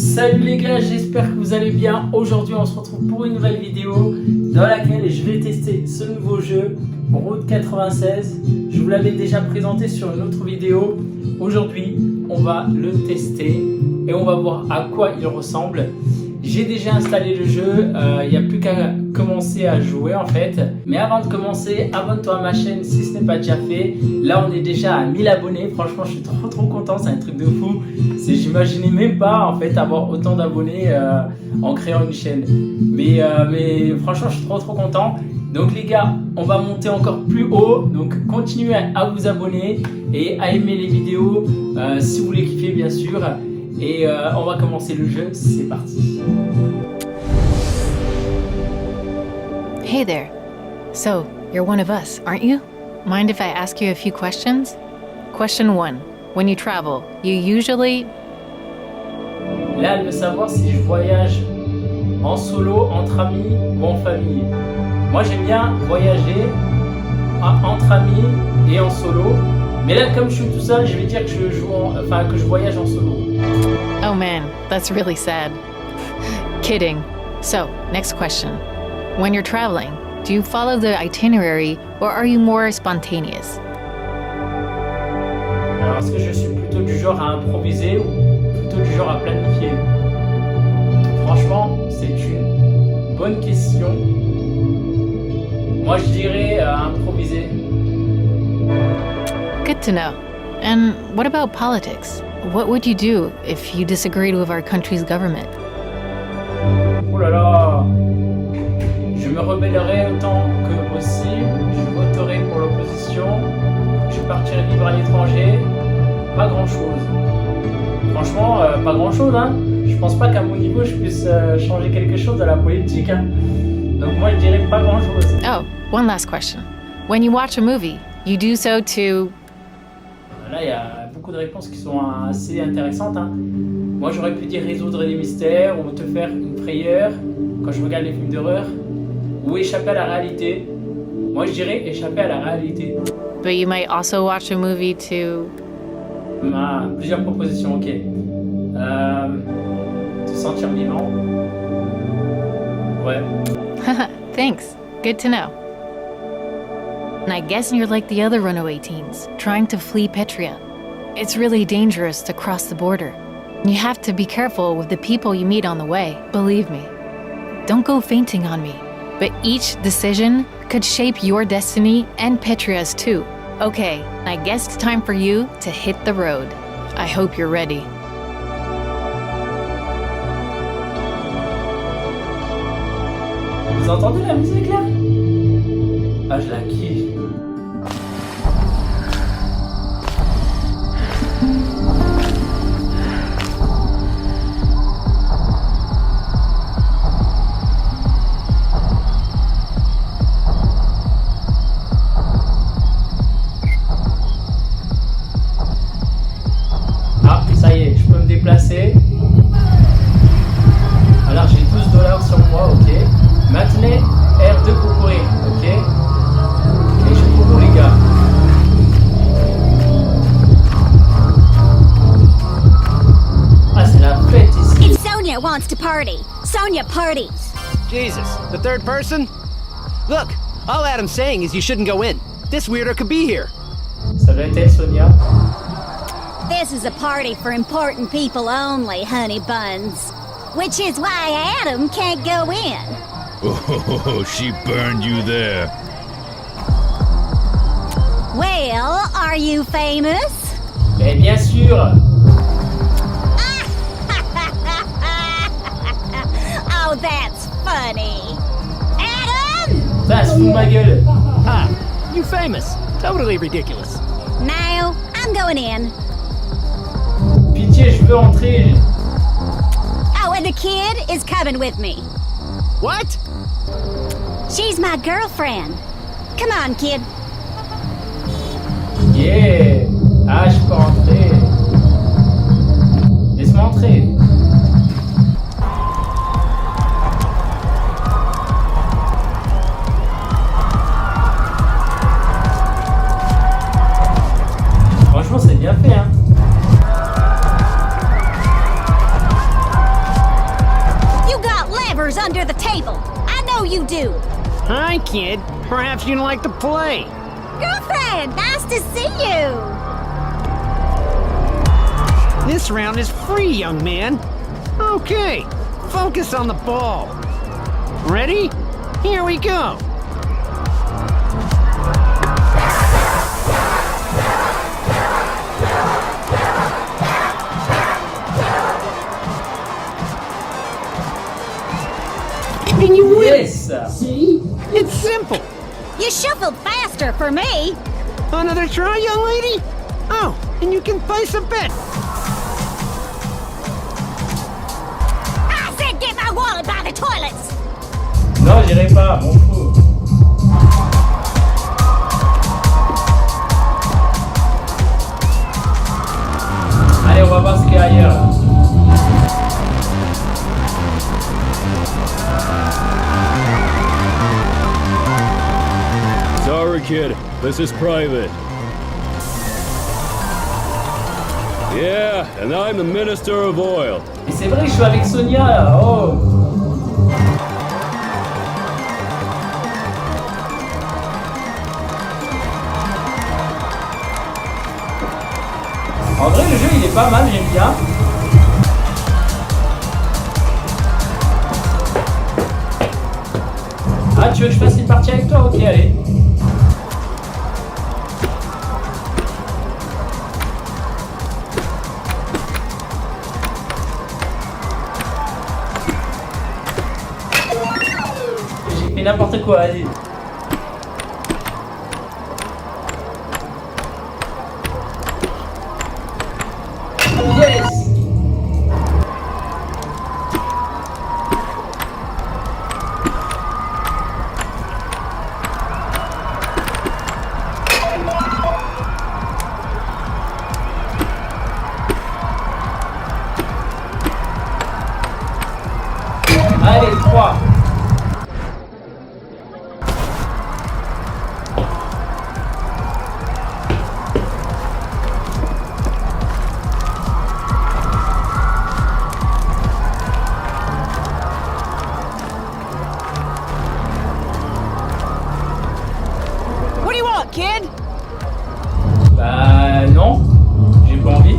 Salut les gars, j'espère que vous allez bien. Aujourd'hui on se retrouve pour une nouvelle vidéo dans laquelle je vais tester ce nouveau jeu Route 96. Je vous l'avais déjà présenté sur une autre vidéo. Aujourd'hui on va le tester et on va voir à quoi il ressemble. J'ai déjà installé le jeu, il n'y a plus qu'à commencer à jouer en fait. Mais avant de commencer, abonne-toi à ma chaîne si ce n'est pas déjà fait. Là on est déjà à 1000 abonnés, franchement je suis trop content, c'est un truc de fou. J'imaginais même pas en fait avoir autant d'abonnés en créant une chaîne. Mais franchement je suis trop content. Donc les gars, on va monter encore plus haut. Donc continuez à vous abonner et à aimer les vidéos si vous les kiffez bien sûr. Et on va commencer le jeu, c'est parti. Hey there. So, you're one of us, aren't you? Mind if I ask you a few questions? Question 1. When you travel, you usually... Là, elle veut savoir si je voyage en solo, entre amis ou en famille. Moi, j'aime bien voyager entre amis et en solo. Mais là, comme je suis tout seul, je vais dire que je voyage en solo. Oh man, that's really sad. Kidding. So, next question. When you're traveling, do you follow the itinerary or are you more spontaneous? Alors, est-ce que je suis plutôt du genre à improviser ou plutôt du genre à planifier? Franchement, c'est une bonne question. Moi, je dirais improviser. Good to know. And what about politics? What would you do if you disagreed with our country's government? Oh là là! Je me rebellerai autant que possible. Je voterai pour l'opposition. Je partirai vivre à l'étranger. Pas grand-chose. Franchement, pas grand-chose, hein. Je pense pas qu'à mon niveau, je puisse changer quelque chose à la politique, hein. Donc moi, je dirais pas grand-chose. Oh, one last question. When you watch a movie, you do so to... Là, il y a beaucoup de réponses qui sont assez intéressantes, hein. Moi, j'aurais pu dire résoudre des mystères ou te faire une frayeur quand je regarde les films d'horreur ou échapper à la réalité. Moi, je dirais échapper à la réalité. But you might also watch a movie to... Plusieurs propositions, ok. Se sentir vivant. Ouais. Thanks. Good to know. And I guess you're like the other runaway teens, trying to flee Petria. It's really dangerous to cross the border. You have to be careful with the people you meet on the way, believe me. Don't go fainting on me. But each decision could shape your destiny and Petria's too. Okay, I guess it's time for you to hit the road. I hope you're ready. Vous entendez la musique là? Ah, je la kiffe. Ah, ça y est, je peux me déplacer. Alors j'ai 12 $ sur moi, ok. Maintenez R2 pour courir, ok. Et je cours les gars. Ah, c'est la fête ici. If Sonya wants to party, Sonya parties. Jesus, the third person? Look, all Adam's saying is you shouldn't go in. This weirdo could be here. Ça doit être elle, Sonia. This is a party for important people only, honey buns. Which is why Adam can't go in. Oh, she burned you there. Well, are you famous? Mais bien sûr. Oh, that's funny. Adam! Ça se fout de ma gueule. Ah, you famous. Totally ridiculous. No, I'm going in. Pitié, je veux entrer. Oh, and the kid is coming with me. What? She's my girlfriend. Come on, kid. Yeah. Ah, je peux entrer. Laisse-moi entrer. Franchement, c'est bien fait, hein. $1 under the table. I know you do. Hi, kid. Perhaps you'd like to play. Girlfriend, nice to see you. This round is free, young man. Okay, focus on the ball. Ready? Here we go. And you win. Yes. See? It's simple. You shuffled faster for me. Another try, young lady? Oh, and you can place a bet. I said get my wallet by the toilets. Non, j'irai pas, m'en fous. Allez, on va voir ce qu'il y a ailleurs. Sorry, kid. This is private. Yeah, and I'm the Minister of Oil. Et c'est vrai que je suis avec Sonya là. Oh. En vrai, le jeu il est pas mal, j'aime bien. Ah, tu veux que je fasse une partie avec toi? Ok, allez. J'ai fait n'importe quoi, allez. Yes! Allez, 3. What do you want, kid? Bah non, j'ai pas envie.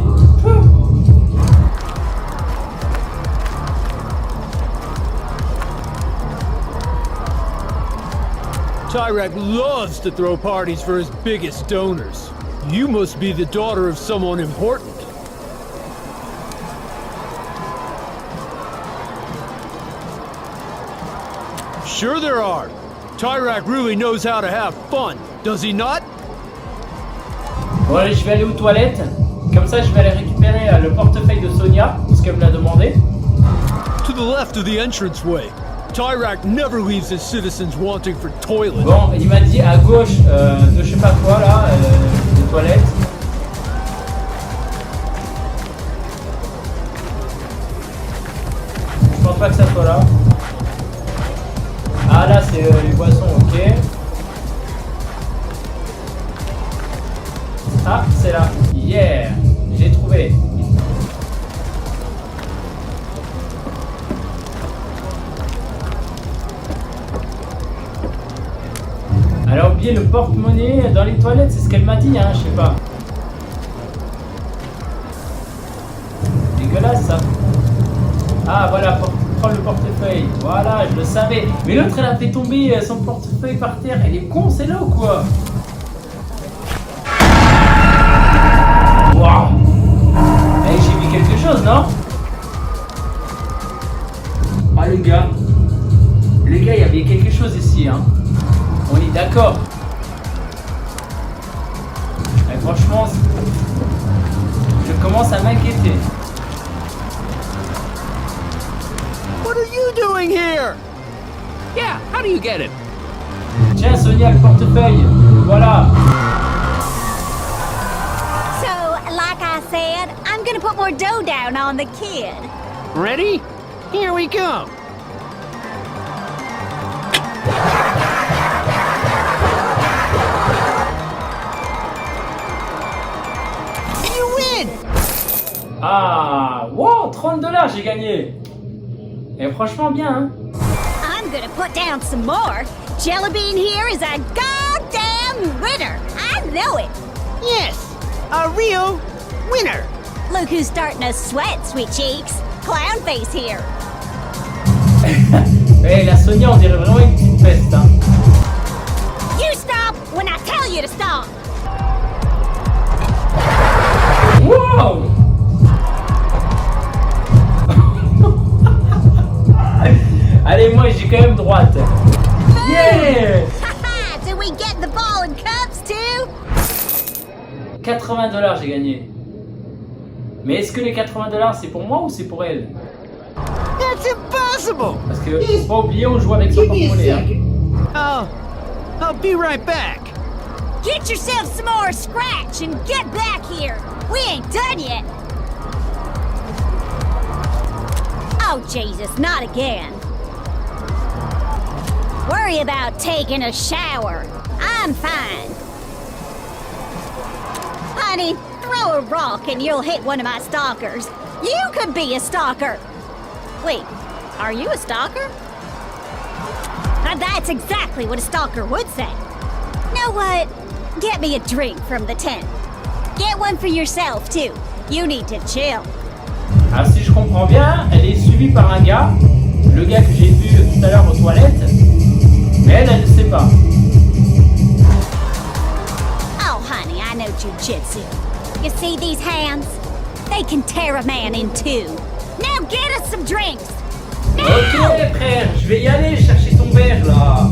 Tyrek loves to throw parties for his biggest donors. You must be the daughter of someone important. Sure there are. Tyrek really knows how to have fun, does he not? Bon allez, je vais aller aux toilettes. Comme ça, je vais aller récupérer le portefeuille de Sonya, parce qu'elle me l'a demandé. To the left of the entranceway. Tyrek never leaves his citizens wanting for toilets. Bon, il m'a dit à gauche de je sais pas quoi là, des toilettes. Je pense pas que ça soit là. Ah là c'est les boissons, ok. Ah, c'est là. Yeah, j'ai trouvé. Elle a oublié le porte-monnaie dans les toilettes, c'est ce qu'elle m'a dit, hein, je sais pas. Dégueulasse ça. Ah voilà, prends le portefeuille. Voilà, je le savais. Mais l'autre elle a fait tomber son portefeuille par terre. Elle est con, c'est là ou quoi? Waouh. Eh, j'ai vu quelque chose, non? Ah les gars, il y avait quelque chose ici, hein. On est d'accord. Et franchement, je commence à m'inquiéter. What are you doing here? Yeah, how do you get it? Tiens, Sonia, le portefeuille. Voilà. So, like I said, I'm gonna put more dough down on the kid. Ready? Here we go. You win! Ah, wow, $30 j'ai gagné. Et franchement bien, hein. gonna put down some more. Jellybean here is a goddamn winner. I know it. Yes, a real winner. Look who's starting to sweat, sweet cheeks. Clownface here. Eh, la Sonya, on dirait vraiment une petite peste, hein. You stop when I tell you to stop. Wow. Allez, moi j'ai quand même droite. Yeah. Haha, did we get the ball and cups too? $80 j'ai gagné. Mais est-ce que les $80 c'est pour moi ou c'est pour elle? That's impossible. Parce que faut pas oublier, on joue avec son porte-monnaie. Hein. I'll be right back. Get yourself some more scratch and get back here. We ain't done yet. Oh, Jesus, not again. Worry about taking a shower. I'm fine. Honey, throw a rock and you'll hit one of my stalkers. You could be a stalker. Wait, are you a stalker? That's exactly what a stalker would say. Know what? Get me a drink from the tent. Get one for yourself, too. You need to chill. Alors si je comprends bien, elle est suivie par un gars, le gars que j'ai vu tout à l'heure aux toilettes, mais elle ne sait pas. Oh, honey, I know jujitsu. You see these hands? They can tear a man in two. Now get us some drinks. Now! Ok frère, je vais y aller chercher ton verre là.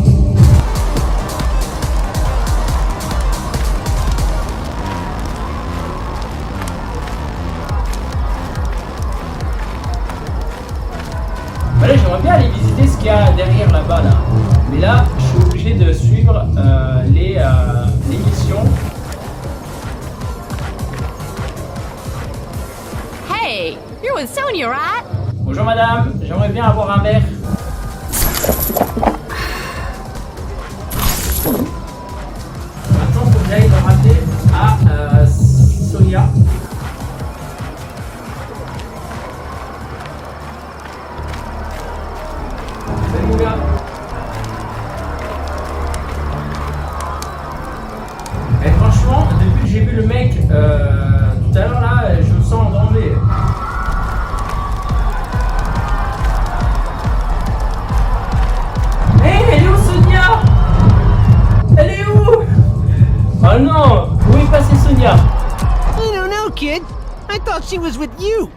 Allez, j'aimerais bien aller visiter ce qu'il y a derrière là-bas là. Mais là, je suis obligé de suivre les missions. Hey, you're with Sonya, right? Bonjour madame, j'aimerais bien avoir un verre. Maintenant, il faut que j'aille me rappeler à Sonya. Salut mon gars. Et franchement, depuis que j'ai vu le mec tout à l'heure là, je me sens en danger. Elle est où Sonya? Elle est où? Oh non! Où est passée Sonya? I don't know, kid. I thought she was with you.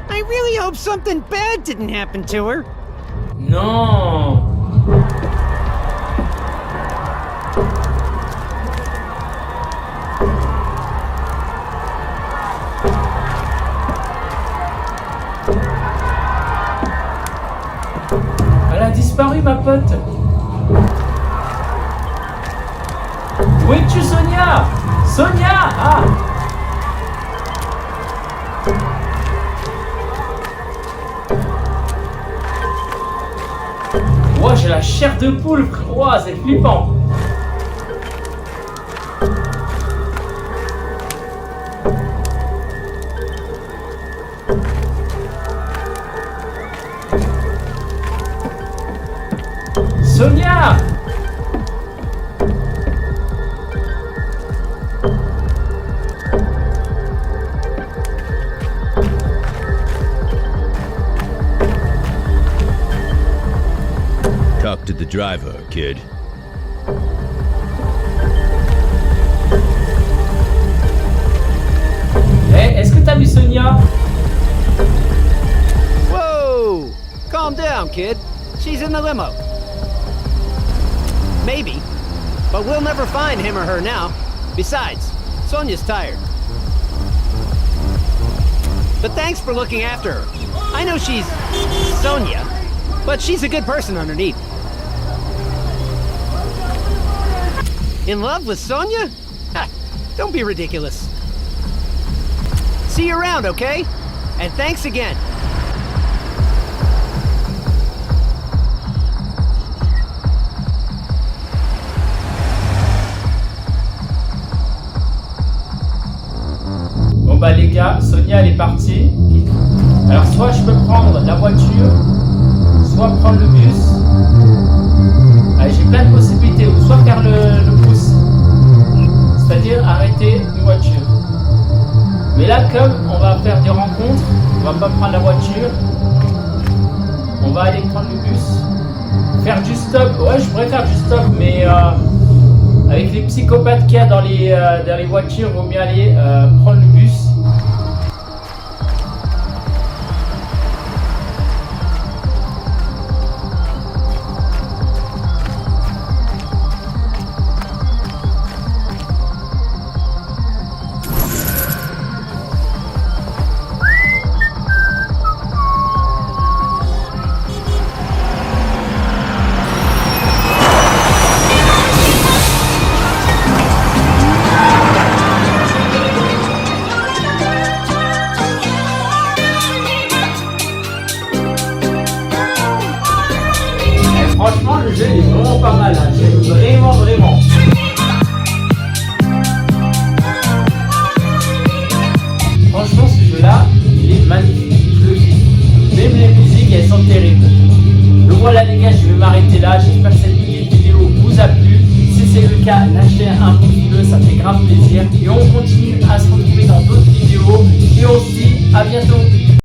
I really hope something bad didn't happen to her. Non! Elle a disparu ma pote! Où es-tu Sonya? Sonya! Ah! Ouah, j'ai la chair de poule, ouah, c'est flippant. Sonya! Talk to the driver, kid. Eh, est-ce que t'as vu Sonya? Whoa! Calm down, kid. She's in the limo. Maybe. But we'll never find him or her now. Besides, Sonya's tired. But thanks for looking after her. I know she's Sonya, but she's a good person underneath. In love with Sonya? Ha, don't be ridiculous. See you around, okay? And thanks again. Bon bah les gars, Sonya elle est partie. Alors soit je peux prendre la voiture, soit prendre le bus. va pas prendre la voiture. On va aller prendre le bus. Faire du stop. Ouais, je pourrais faire du stop, mais avec les psychopathes qu'il y a dans les voitures, il vaut mieux aller prendre le bus. Franchement, le jeu est vraiment pas mal, hein. J'aime vraiment. Franchement, ce jeu-là, il est magnifique, je le kiffe. Même les musiques, elles sont terribles. Donc voilà les gars, je vais m'arrêter là. J'espère que cette petite vidéo vous a plu. Si c'est le cas, lâchez un pouce bleu, ça fait grave plaisir. Et on continue à se retrouver dans d'autres vidéos. Et aussi, à bientôt.